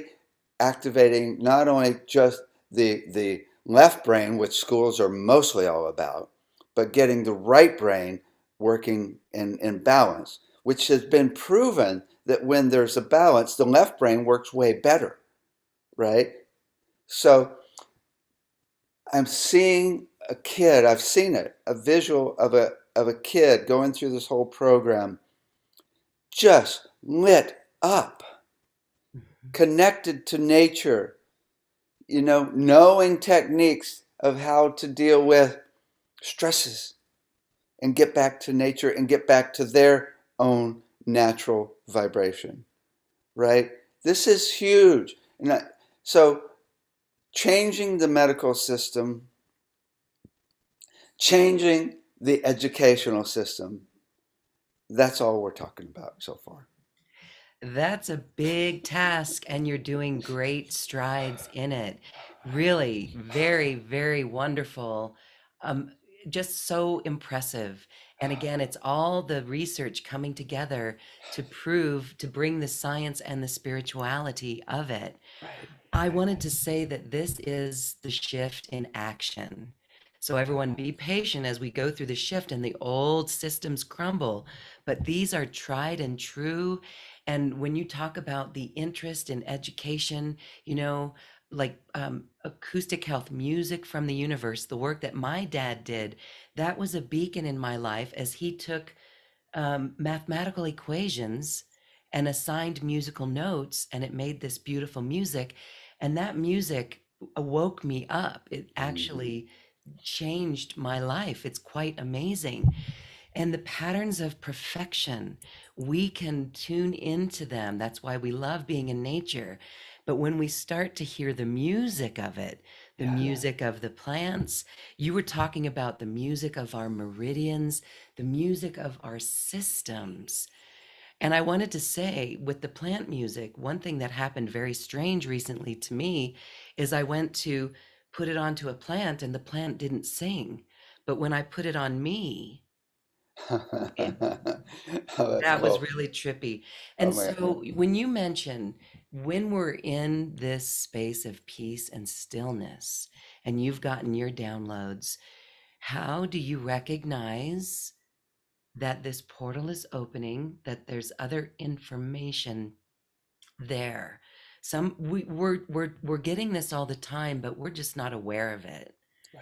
Speaker 2: activating not only just the left brain, which schools are mostly all about, but getting the right brain working in balance, which has been proven that when there's a balance, the left brain works way better, right? So I'm seeing a kid, I've seen it, a visual of a kid going through this whole program just lit up, connected to nature, knowing techniques of how to deal with stresses and get back to nature and get back to their own natural vibration, right? This is huge. So changing the medical system, changing the educational system, that's all we're talking about so far.
Speaker 3: That's a big task, and you're doing great strides in it. Really, very, very wonderful. Um, just so impressive. And again, it's all the research coming together to prove, to bring the science and the spirituality of it.
Speaker 2: Right.
Speaker 3: I wanted to say that this is the shift in action. So, everyone, be patient as we go through the shift and the old systems crumble. But these are tried and true. And when you talk about the interest in education, like acoustic health, music from the universe, the work that my dad did, that was a beacon in my life as he took mathematical equations and assigned musical notes, and it made this beautiful music. And that music awoke me up. It actually changed my life. It's quite amazing. And the patterns of perfection, we can tune into them. That's why we love being in nature. But when we start to hear the music of it, the music of the plants, you were talking about the music of our meridians, the music of our systems. And I wanted to say with the plant music, one thing that happened very strange recently to me is I went to put it onto a plant and the plant didn't sing. But when I put it on me, it,
Speaker 2: Oh, that's
Speaker 3: that was
Speaker 2: cool.
Speaker 3: really trippy.
Speaker 2: Oh
Speaker 3: And
Speaker 2: my,
Speaker 3: so when you mention when we're in this space of peace and stillness and you've gotten your downloads, how do you recognize that this portal is opening, that there's other information there? We're getting this all the time, but we're just not aware of it.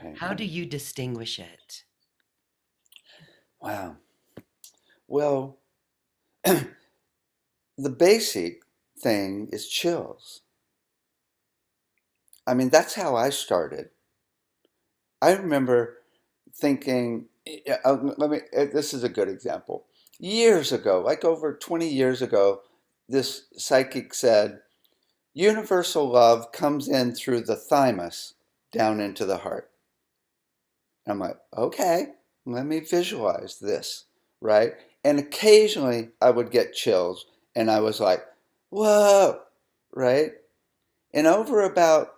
Speaker 2: right.
Speaker 3: How do you distinguish it?
Speaker 2: Wow. Well, the basic thing is chills. I mean, that's how I started. I remember thinking, this is a good example. Years ago, like over 20 years ago, this psychic said, universal love comes in through the thymus down into the heart. I'm like, okay, let me visualize this, right? And occasionally I would get chills and I was like, whoa, right? And over about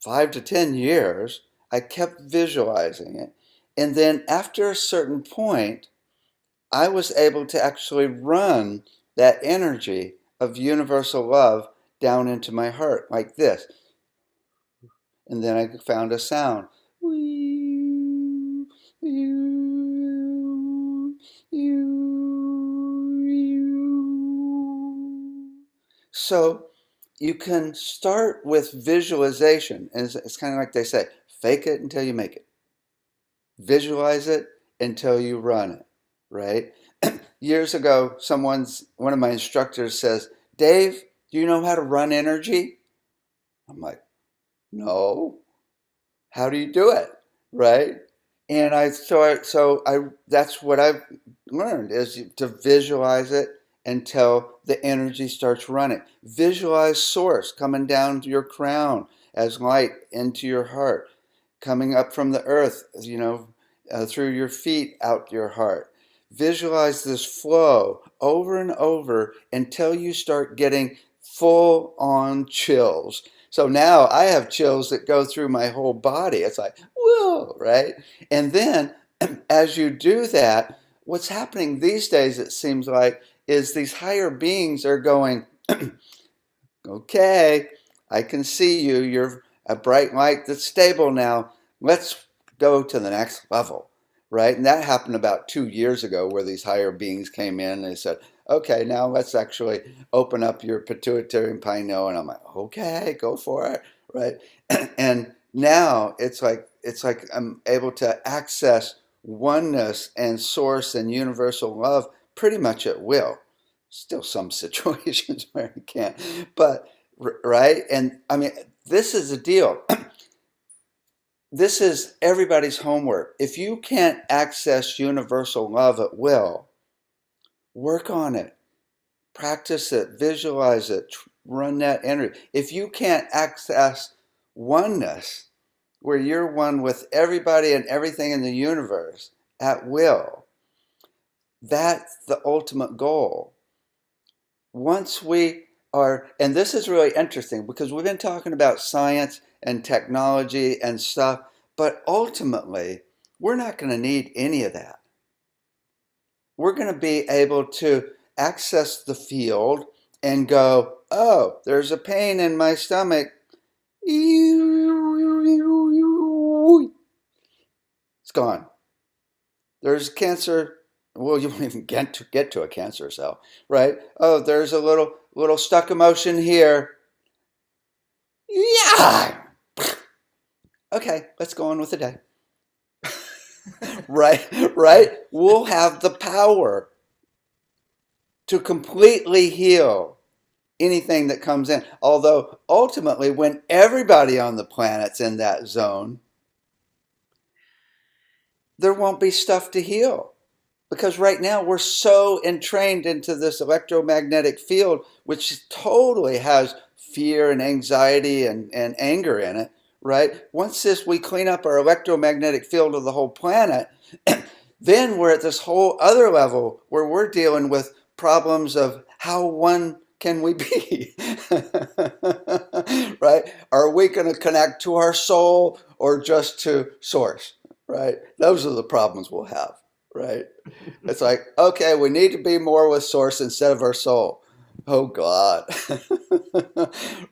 Speaker 2: 5 to 10 years, I kept visualizing it. And then after a certain point, I was able to actually run that energy of universal love down into my heart like this. And then I found a sound. So you can start with visualization. And it's kind of like they say, fake it until you make it. Visualize it until you run it, right? Years ago, one of my instructors says, Dave, do you know how to run energy? I'm like, No. How do you do it? Right? And I that's what I've learned is to visualize it until the energy starts running. Visualize source coming down to your crown as light into your heart, coming up from the earth, through your feet out your heart. Visualize this flow over and over until you start getting full on chills. So now I have chills that go through my whole body. It's like, whoa, right? And then as you do that, what's happening these days, it seems like, is these higher beings are going, okay, I can see you. You're a bright light that's stable now. Let's go to the next level, right? And that happened about 2 years ago where these higher beings came in and they said, okay, now let's actually open up your pituitary and pineal. And I'm like, okay, go for it, right? And now it's like I'm able to access oneness and source and universal love pretty much at will. Still some situations where I can't, but right. And I mean, this is a deal. This is everybody's homework. If you can't access universal love at will, work on it, practice it, visualize it, run that energy. If you can't access oneness, where you're one with everybody and everything in the universe at will, that's the ultimate goal. Once we are, and this is really interesting because we've been talking about science and technology and stuff, but ultimately, we're not going to need any of that. We're going to be able to access the field and go, oh, there's a pain in my stomach. It's gone. There's cancer. Well, you won't even get to a cancer cell, right? Oh, there's a little stuck emotion here. Yeah. Okay, let's go on with the day. Right? We'll have the power to completely heal anything that comes in. Although ultimately, when everybody on the planet's in that zone, there won't be stuff to heal. Because right now we're so entrained into this electromagnetic field, which totally has fear and anxiety and anger in it, right? Once we clean up our electromagnetic field of the whole planet, then we're at this whole other level where we're dealing with problems of how one can we be, right? Are we going to connect to our soul or just to source, right? Those are the problems we'll have. Right? It's like, okay, we need to be more with source instead of our soul. Oh God.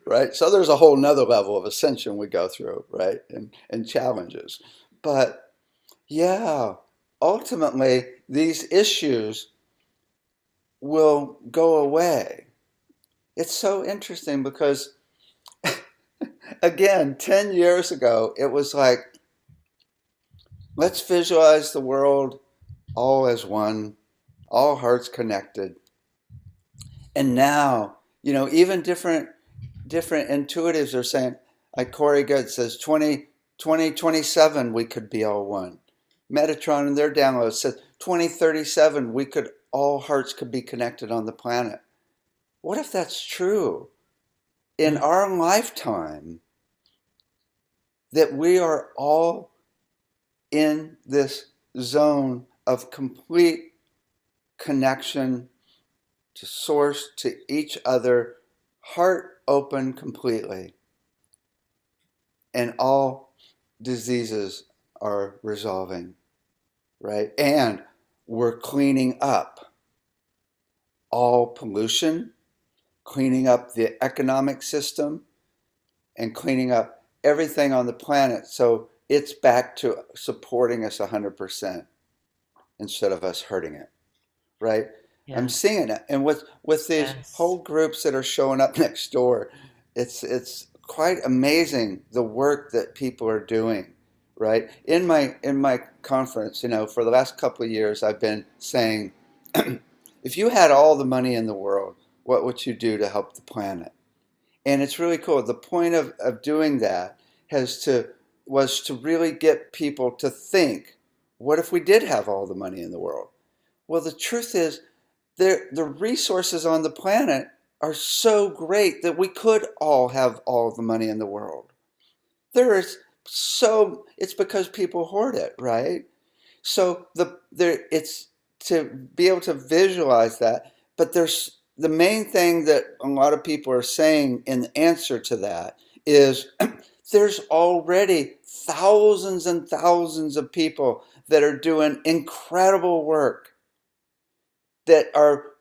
Speaker 2: Right? So there's a whole nother level of ascension we go through, right? And challenges. But yeah, ultimately these issues will go away. It's so interesting because again, 10 years ago, it was like, let's visualize the world all as one, all hearts connected. And now, even different intuitives are saying, like Corey Good says, 2027 we could be all one. Metatron in their download says 2037 all hearts could be connected on the planet. What if that's true? In our lifetime, that we are all in this zone of complete connection to source, to each other, heart open completely, and all diseases are resolving, right? And we're cleaning up all pollution, cleaning up the economic system, and cleaning up everything on the planet so it's back to supporting us 100% instead of us hurting it, right?
Speaker 3: Yeah.
Speaker 2: I'm seeing it, and with these whole groups that are showing up next door, it's quite amazing the work that people are doing, right? In my conference, for the last couple of years, I've been saying, if you had all the money in the world, what would you do to help the planet? And it's really cool. The point of doing that was to really get people to think, what if we did have all the money in the world? Well, the truth is, the resources on the planet are so great that we could all have all the money in the world. It's because people hoard it, right? So it's to be able to visualize that. But there's the main thing that a lot of people are saying in answer to that is there's already thousands and thousands of people that are doing incredible work that are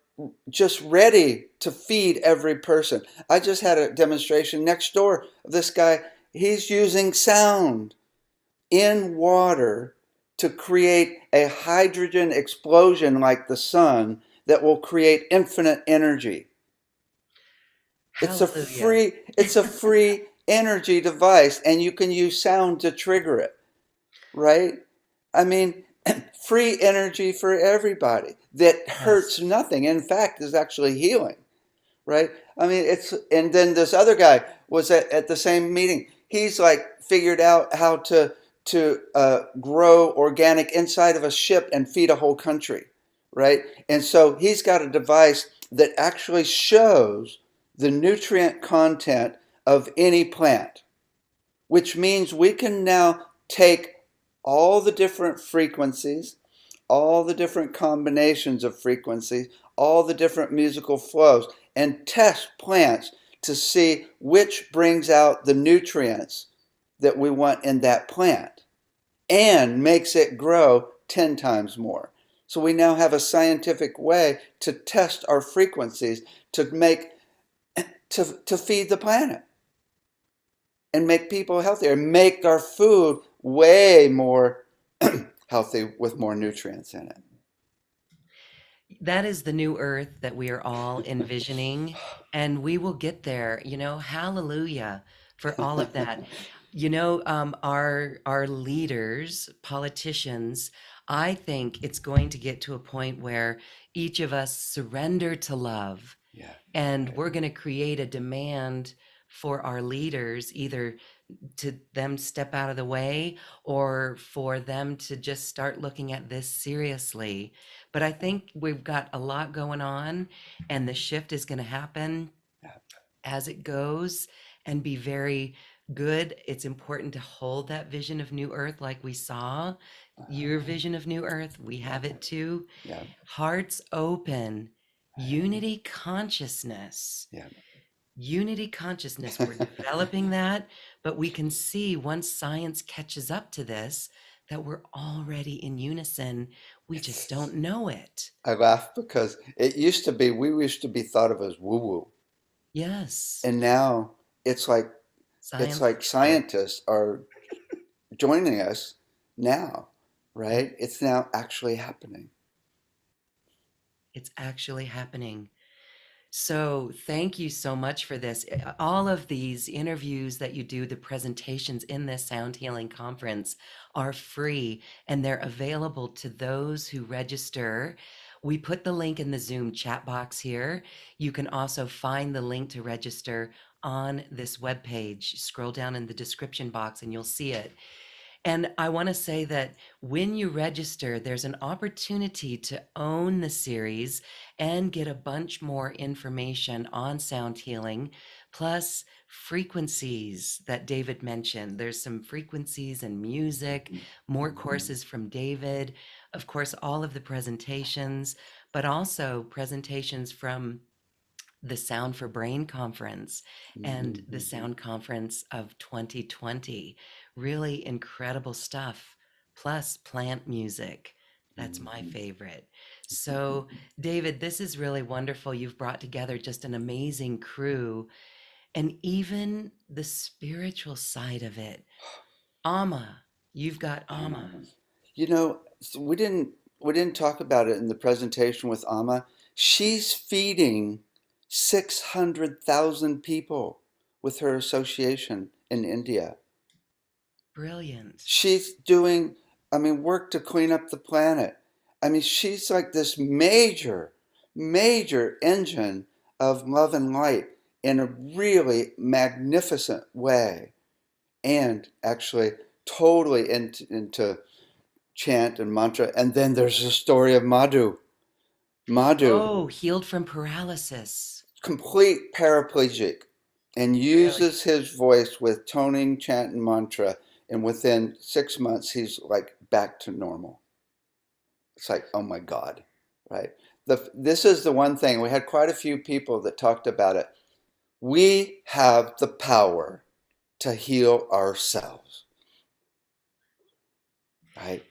Speaker 2: just ready to feed every person. I just had a demonstration next door of this guy. He's using sound in water to create a hydrogen explosion like the sun that will create infinite energy.
Speaker 3: Hallelujah.
Speaker 2: It's a free energy device, and you can use sound to trigger it, right? I mean, free energy for everybody that hurts
Speaker 3: Yes.
Speaker 2: nothing. In fact, is actually healing, right? I mean, and then this other guy was at the same meeting. He's like figured out how to grow organic inside of a ship and feed a whole country, right? And so he's got a device that actually shows the nutrient content of any plant, which means we can now take all the different frequencies, all the different combinations of frequencies, all the different musical flows, and test plants to see which brings out the nutrients that we want in that plant and makes it grow 10 times more. So we now have a scientific way to test our frequencies to feed the planet and make people healthier, make our food way more healthy with more nutrients in it.
Speaker 3: That is the new earth that we are all envisioning, and we will get there. Hallelujah for all of that. Our leaders, politicians, I think it's going to get to a point where each of us surrender to love,
Speaker 2: Yeah.
Speaker 3: and we're going to create a demand for our leaders, either to them step out of the way or for them to just start looking at this seriously. But I think we've got a lot going on, and the shift is going to happen as it goes and be very good. It's important to hold that vision of New Earth like we saw. Your vision of New Earth, we have it too.
Speaker 2: Yeah.
Speaker 3: Hearts open, unity consciousness.
Speaker 2: Yeah.
Speaker 3: Unity consciousness, we're developing that, but we can see once science catches up to this that we're already in unison. We just don't know it.
Speaker 2: I laugh because we used to be thought of as woo-woo.
Speaker 3: Yes.
Speaker 2: And now it's like
Speaker 3: Science.
Speaker 2: scientists are joining us now, right? It's now actually happening.
Speaker 3: It's actually happening. So thank you so much for this. All of these interviews that you do, the presentations in this sound healing conference are free, and they're available to those who register. We put the link in the Zoom chat box here. You can also find the link to register on this webpage. Scroll down in the description box and you'll see it. And I want to say that when you register, there's an opportunity to own the series and get a bunch more information on sound healing, plus frequencies that David mentioned. There's some frequencies and music, more courses from David, of course, all of the presentations, but also presentations from the Sound for Brain conference and the Sound Conference of 2020. Really incredible stuff. Plus plant music. That's my favorite. So, David, this is really wonderful. You've brought together just an amazing crew, and even the spiritual side of it. Amma, you've got Amma.
Speaker 2: We didn't talk about it in the presentation with Amma. She's feeding 600,000 people with her association in India.
Speaker 3: Brilliant.
Speaker 2: She's doing, work to clean up the planet. She's like this major, major engine of love and light in a really magnificent way. and actually totally into chant and mantra. And then there's the story of Madhu. Madhu,
Speaker 3: Oh, healed from paralysis.
Speaker 2: complete paraplegic, and
Speaker 3: Really?
Speaker 2: uses his voice with toning, chant, and mantra. And within 6 months, he's like back to normal. It's like, oh my God, right? This is the one thing. We had quite a few people that talked about it. We have the power to heal ourselves, right?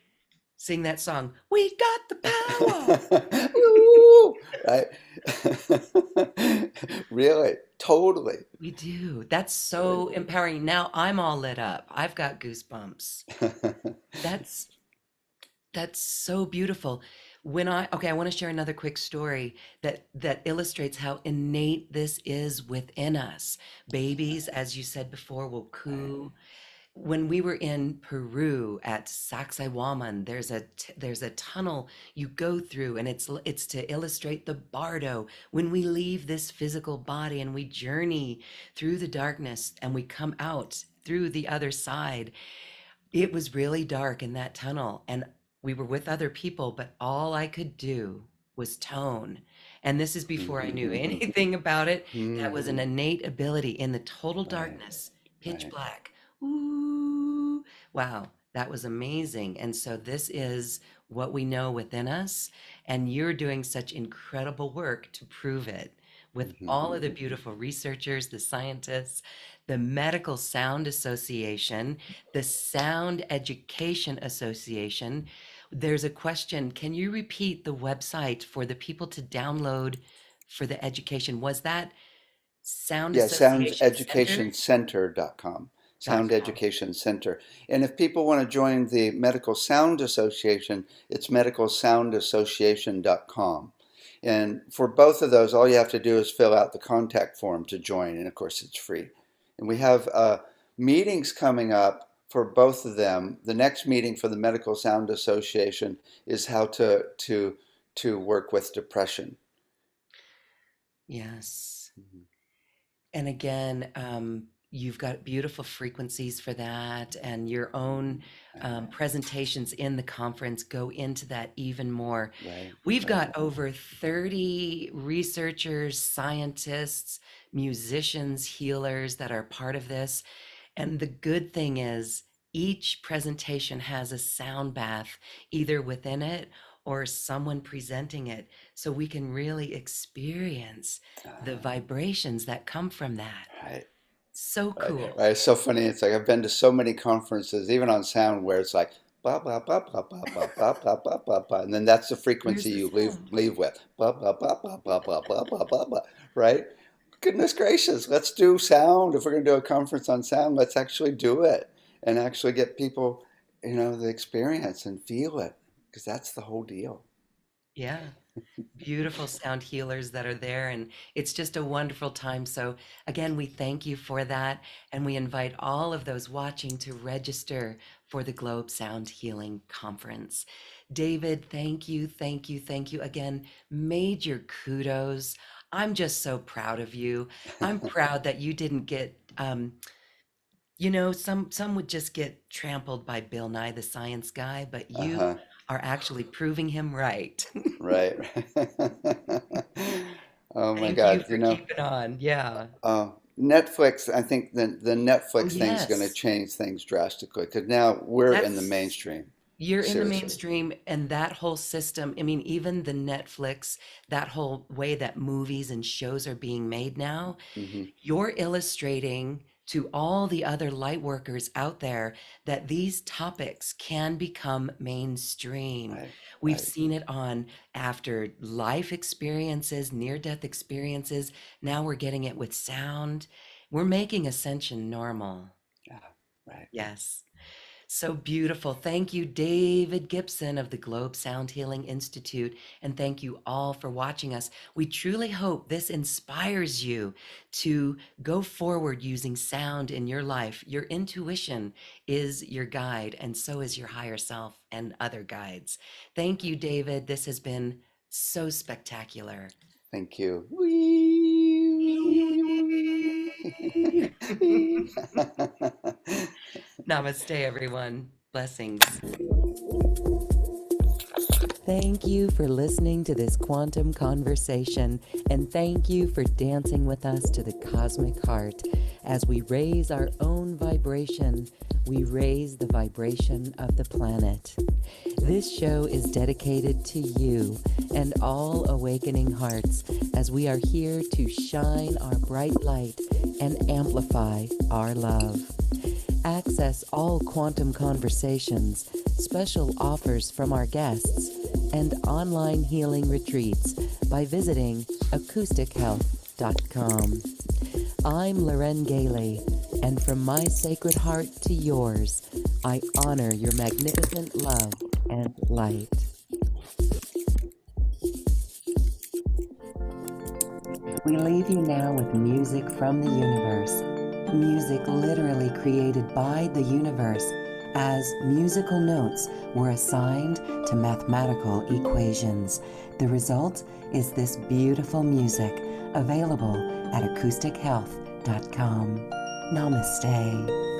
Speaker 3: Sing that song. We got the power.
Speaker 2: Woo! Right? Really, totally.
Speaker 3: We do. That's
Speaker 2: Really.
Speaker 3: so empowering. Now I'm all lit up. I've got goosebumps. That's that's so beautiful. I want to share another quick story that illustrates how innate this is within us. Babies, as you said before, will
Speaker 2: Right.
Speaker 3: coo. When we were in Peru at Sacsayhuaman, there's a tunnel you go through, and it's to illustrate the bardo. When we leave this physical body and we journey through the darkness and we come out through the other side, it was really dark in that tunnel, and we were with other people, but all I could do was tone. And this is before I knew anything about it. That was an innate ability in the total
Speaker 2: Right,
Speaker 3: darkness, pitch
Speaker 2: right.
Speaker 3: black. Ooh, wow, that was amazing. And so this is what we know within us, and you're doing such incredible work to prove it with all of the beautiful researchers, the scientists, the Medical Sound Association, the Sound Education Association. There's a question. Can you repeat the website for the people to download for the education? Was that Sound
Speaker 2: Yeah,
Speaker 3: Association Center?
Speaker 2: soundeducationcenter.com.
Speaker 3: Dot
Speaker 2: Sound
Speaker 3: com.
Speaker 2: Education Center. And if people want to join the Medical Sound Association, it's medicalsoundassociation.com. And for both of those, all you have to do is fill out the contact form to join. And of course, it's free. And we have meetings coming up for both of them. The next meeting for the Medical Sound Association is how to work with depression.
Speaker 3: Yes.
Speaker 2: Mhm.
Speaker 3: And again, you've got beautiful frequencies for that, and your own presentations in the conference go into that even more.
Speaker 2: Right,
Speaker 3: We've
Speaker 2: right.
Speaker 3: got over 30 researchers, scientists, musicians, healers that are part of this. And the good thing is, each presentation has a sound bath either within it or someone presenting it. So we can really experience the vibrations that come from that.
Speaker 2: Right.
Speaker 3: So
Speaker 2: Right,
Speaker 3: cool.
Speaker 2: right. It's so funny. It's like I've been to so many conferences, even on sound, where it's like blah blah blah blah blah blah blah blah blah blah blah, and then that's the frequency
Speaker 3: Where's the
Speaker 2: you leave
Speaker 3: sound?
Speaker 2: leave with blah blah blah blah blah blah blah blah blah blah. Right? Goodness gracious, let's do sound. If we're going to do a conference on sound, let's actually do it and actually get people, the experience and feel it, because that's the whole deal.
Speaker 3: Yeah. Beautiful sound healers that are there, and it's just a wonderful time. So again, we thank you for that, and we invite all of those watching to register for the Globe Sound Healing Conference. David, thank you, thank you, thank you again. Major kudos. I'm just so proud of you. I'm proud that you didn't get some would just get trampled by Bill Nye the Science Guy, but you
Speaker 2: Uh-huh.
Speaker 3: are actually proving him right.
Speaker 2: Right. Oh my
Speaker 3: Thank you
Speaker 2: God.
Speaker 3: for keeping on. Yeah.
Speaker 2: Netflix, I think the
Speaker 3: Oh,
Speaker 2: Netflix thing's going to
Speaker 3: yes.
Speaker 2: change things drastically because now we're in the
Speaker 3: That's
Speaker 2: mainstream.
Speaker 3: You're in the
Speaker 2: Seriously.
Speaker 3: mainstream, and that whole system, I mean, even the Netflix, that whole way that movies and shows are being made now,
Speaker 2: Hmm.
Speaker 3: you're illustrating to all the other light workers out there that these topics can become mainstream.
Speaker 2: Right,
Speaker 3: We've
Speaker 2: right.
Speaker 3: seen it on after life experiences, near death experiences. Now we're getting it with sound. We're making ascension normal.
Speaker 2: Yeah, right.
Speaker 3: Yes. So beautiful. Thank you, David Gibson of the Globe Sound Healing Institute. And thank you all for watching us. We truly hope this inspires you to go forward using sound in your life. Your intuition is your guide, and so is your higher self and other guides. Thank you, David. This has been so spectacular.
Speaker 2: Thank you. Wee, wee, wee, wee, wee.
Speaker 3: Namaste, everyone. Blessings.
Speaker 1: Thank you for listening to this quantum conversation, and thank you for dancing with us to the cosmic heart. As we raise our own vibration, we raise the vibration of the planet. This show is dedicated to you and all awakening hearts, as we are here to shine our bright light and amplify our love. Access all quantum conversations, special offers from our guests, and online healing retreats by visiting acoustichealth.com. I'm Loren Gailey, and from my sacred heart to yours, I honor your magnificent love and light. We leave you now with music from the universe. Music literally created by the universe, as musical notes were assigned to mathematical equations. The result is this beautiful music, available at acoustichealth.com. Namaste.